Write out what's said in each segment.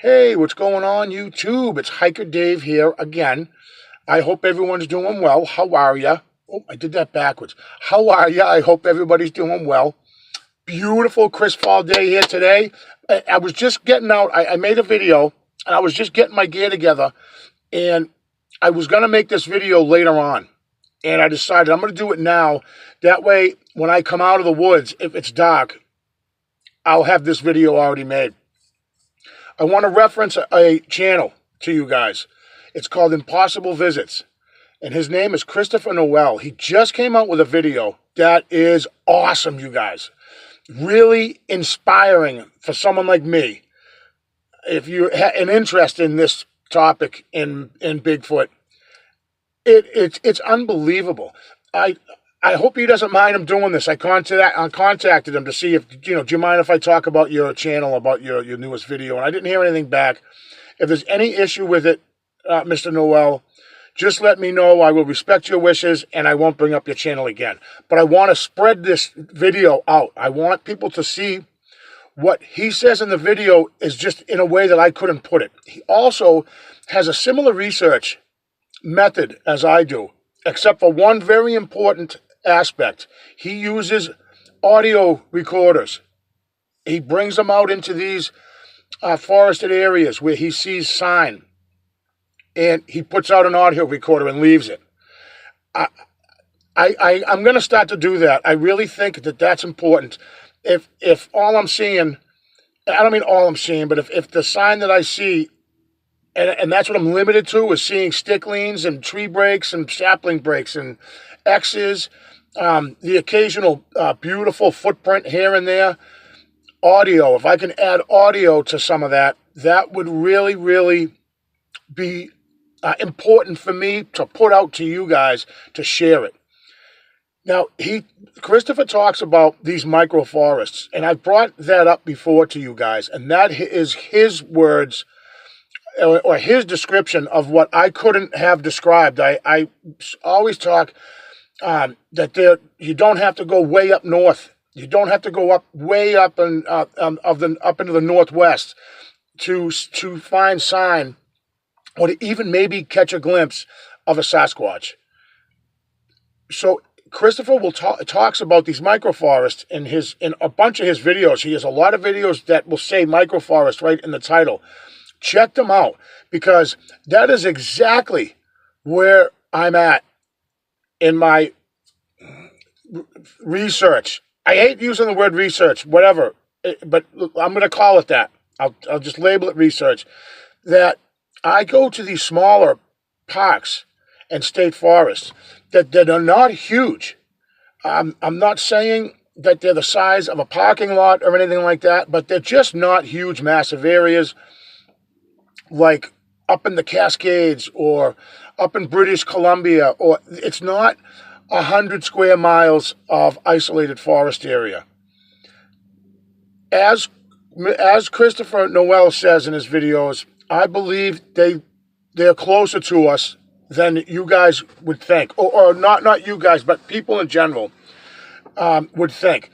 Hey, what's going on YouTube? It's Hiker Dave here again. I hope everyone's doing well. How are ya? Oh, I did that backwards. How are ya? I hope everybody's doing well. Beautiful crisp fall day here today. I was just getting out. I made a video, and I was just getting my gear together, and I was going to make this video later on. And I decided I'm going to do it now. That way, when I come out of the woods, if it's dark, I'll have this video already made. I want to reference a channel to you guys. It's called Impossible Visits. And his name is Christopher Noel. He just came out with a video that is awesome, you guys. Really inspiring for someone like me. If you have an interest in this topic in Bigfoot, it's unbelievable. I hope he doesn't mind him doing this. I contacted him to see if, do you mind if I talk about your channel, about your newest video? And I didn't hear anything back. If there's any issue with it, Mr. Noel, just let me know. I will respect your wishes, and I won't bring up your channel again. But I want to spread this video out. I want people to see what he says in the video is just in a way that I couldn't put it. He also has a similar research method as I do, except for one very important aspect. He uses audio recorders. He brings them out into these forested areas where he sees sign, and he puts out an audio recorder and leaves it. I'm going to start to do that. I really think that that's important. If all I'm seeing, I don't mean all I'm seeing, but if the sign that I see, and that's what I'm limited to, is seeing stick leans and tree breaks and sapling breaks and X's, the occasional beautiful footprint here and there. Audio, if I can add audio to some of that, that would really, really be important for me to put out to you guys to share it. Now, Christopher talks about these microforests, and I've brought that up before to you guys, and that is his words or his description of what I couldn't have described. I always talk that you don't have to go way up north. You don't have to go way up and up into the northwest to find sign or to even maybe catch a glimpse of a Sasquatch. So Christopher talks about these microforests in a bunch of his videos. He has a lot of videos that will say microforest right in the title. Check them out, because that is exactly where I'm at in my research. I hate using the word research, whatever, but I'm going to call it that. I'll just label it research. That I go to these smaller parks and state forests that are not huge. I'm not saying that they're the size of a parking lot or anything like that, but they're just not huge, massive areas like up in the Cascades or up in British Columbia, or it's not 100 square miles of isolated forest area. As Christopher Noel says in his videos, I believe they're closer to us than you guys would think, or not you guys, but people in general would think.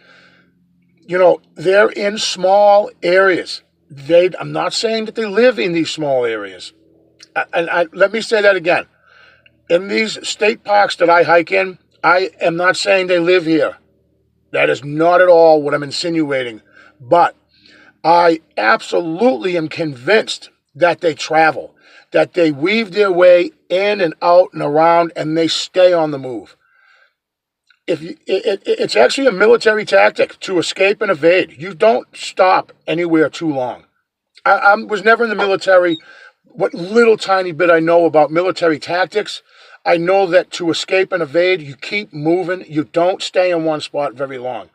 They're in small areas. I'm not saying that they live in these small areas. Let me say that again. In these state parks that I hike in, I am not saying they live here. That is not at all what I'm insinuating. But I absolutely am convinced that they travel, that they weave their way in and out and around, and they stay on the move. It's actually a military tactic to escape and evade. You don't stop anywhere too long. I was never in the military. What little tiny bit I know about military tactics, I know that to escape and evade, you keep moving. You don't stay in one spot very long.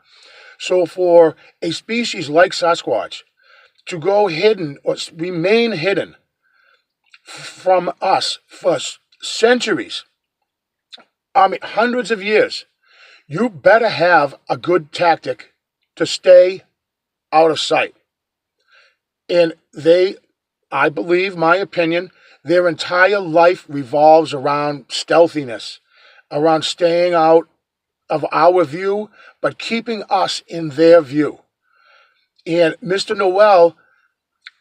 So for a species like Sasquatch to go hidden or remain hidden from us for centuries, hundreds of years, you better have a good tactic to stay out of sight. And I believe, my opinion, their entire life revolves around stealthiness, around staying out of our view, but keeping us in their view. And Mr. Noel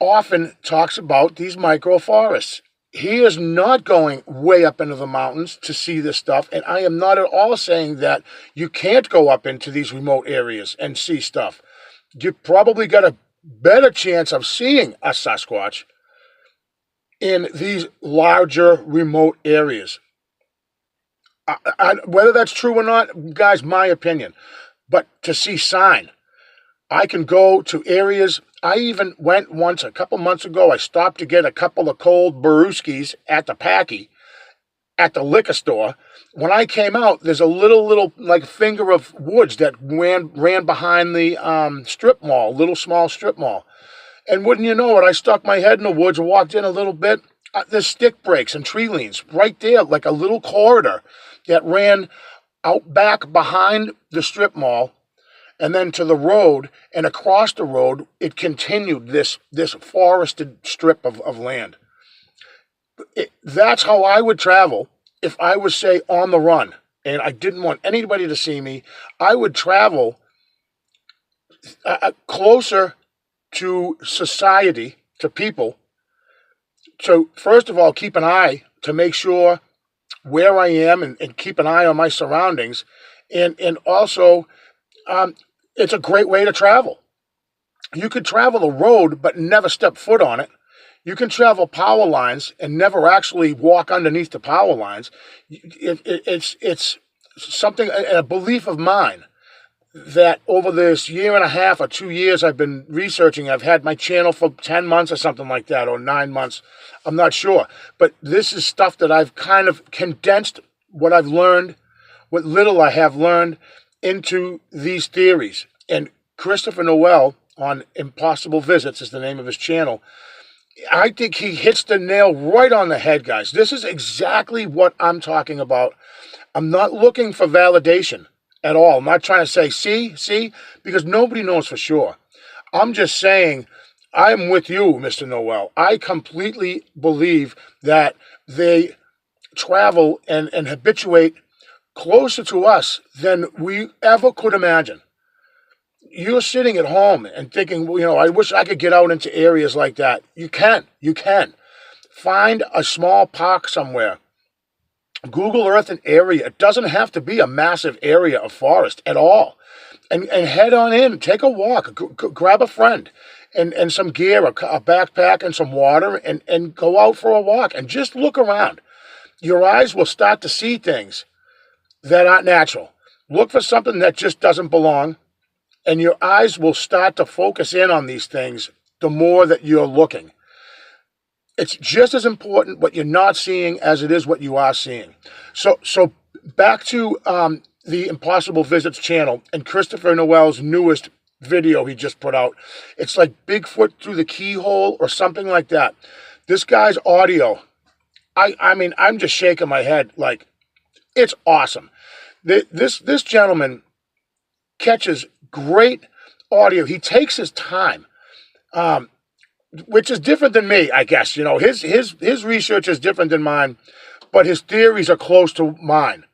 often talks about these microforests. He is not going way up into the mountains to see this stuff, and I am not at all saying that you can't go up into these remote areas and see stuff. You probably got a better chance of seeing a Sasquatch in these larger remote areas. Whether that's true or not, guys, my opinion. But to see sign, I can go to areas. I even went once a couple months ago. I stopped to get a couple of cold brewskis at the Packy at the liquor store. When I came out, there's a little like finger of woods that ran behind the strip mall, little small strip mall. And wouldn't you know it, I stuck my head in the woods, walked in a little bit. There's stick breaks and tree leans right there, like a little corridor that ran out back behind the strip mall and then to the road, and across the road, it continued this forested strip of land. That's how I would travel if I was, say, on the run and I didn't want anybody to see me. I would travel closer to society, to people. So first of all, keep an eye to make sure where I am and keep an eye on my surroundings. And also, it's a great way to travel. You could travel a road but never step foot on it. You can travel power lines and never actually walk underneath the power lines. It's something, a belief of mine, that over this year and a half or 2 years I've been researching. I've had my channel for 10 months or something like that, or 9 months. I'm not sure. But this is stuff that I've kind of condensed what I've learned, what little I have learned, into these theories. And Christopher Noel on Impossible Visits is the name of his channel. I think he hits the nail right on the head, guys. This is exactly what I'm talking about. I'm not looking for validation at all. I'm not trying to say, see, because nobody knows for sure. I'm just saying, I'm with you, Mr. Noel. I completely believe that they travel and habituate closer to us than we ever could imagine. You're sitting at home and thinking, well, I wish I could get out into areas like that. You can. Find a small park somewhere. Google Earth an area. It doesn't have to be a massive area of forest at all. And head on in, take a walk, grab a friend and some gear, a backpack and some water, and go out for a walk and just look around. Your eyes will start to see things that aren't natural. Look for something that just doesn't belong, and your eyes will start to focus in on these things the more that you're looking. It's just as important what you're not seeing as it is what you are seeing. So back to the Impossible Visits channel and Christopher Noel's newest video he just put out. It's like Bigfoot through the keyhole or something like that. This guy's audio, I mean, I'm just shaking my head like, it's awesome. This gentleman catches great audio. He takes his time, which is different than me, I guess. His research is different than mine, but his theories are close to mine.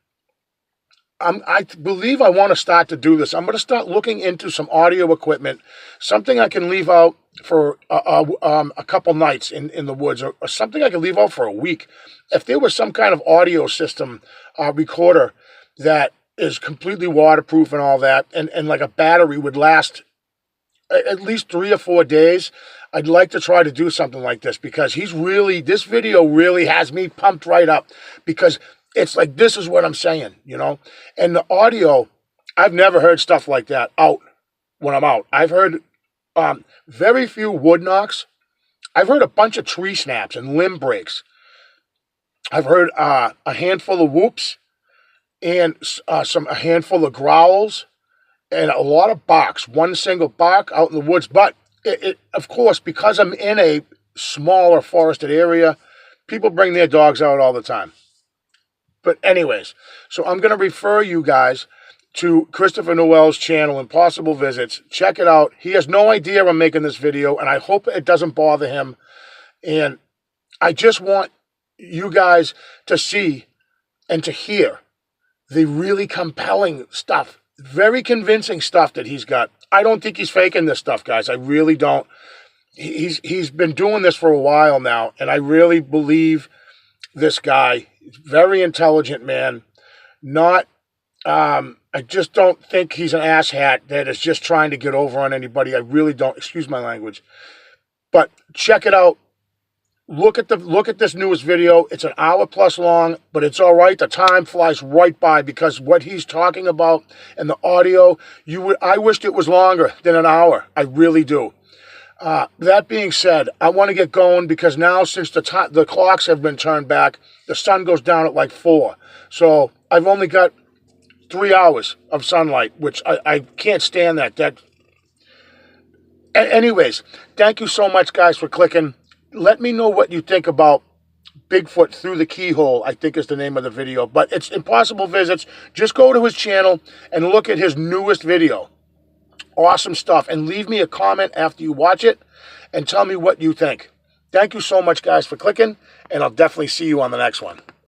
I believe I want to start to do this. I'm going to start looking into some audio equipment, something I can leave out for a couple nights in the woods, or something I can leave out for a week. If there was some kind of audio system recorder that is completely waterproof and all that, and like a battery would last at least 3 or 4 days, I'd like to try to do something like this, because this video really has me pumped right up, because it's like, this is what I'm saying, and the audio, I've never heard stuff like that out when I'm out. I've heard very few wood knocks. I've heard a bunch of tree snaps and limb breaks. I've heard a handful of whoops and a handful of growls and a lot of barks, one single bark out in the woods. But it of course, because I'm in a smaller forested area, people bring their dogs out all the time. But anyways, so I'm going to refer you guys to Christopher Noel's channel, Impossible Visits. Check it out. He has no idea I'm making this video, and I hope it doesn't bother him. And I just want you guys to see and to hear the really compelling stuff, very convincing stuff that he's got. I don't think he's faking this stuff, guys. I really don't. he's been doing this for a while now, and I really believe this guy. Very intelligent man. Not, I just don't think he's an asshat that is just trying to get over on anybody. I really don't. Excuse my language. But check it out. Look at this newest video. It's an hour plus long, but it's all right. The time flies right by because what he's talking about and the audio, I wished it was longer than an hour. I really do. That being said, I want to get going because now since the clocks have been turned back, the sun goes down at like 4. So I've only got 3 hours of sunlight, which I can't stand that. Anyways, thank you so much, guys, for clicking. Let me know what you think about Bigfoot Through the Keyhole, I think is the name of the video. But it's Impossible Visits. Just go to his channel and look at his newest video. Awesome stuff. And leave me a comment after you watch it and tell me what you think. Thank you so much, guys, for clicking, and I'll definitely see you on the next one.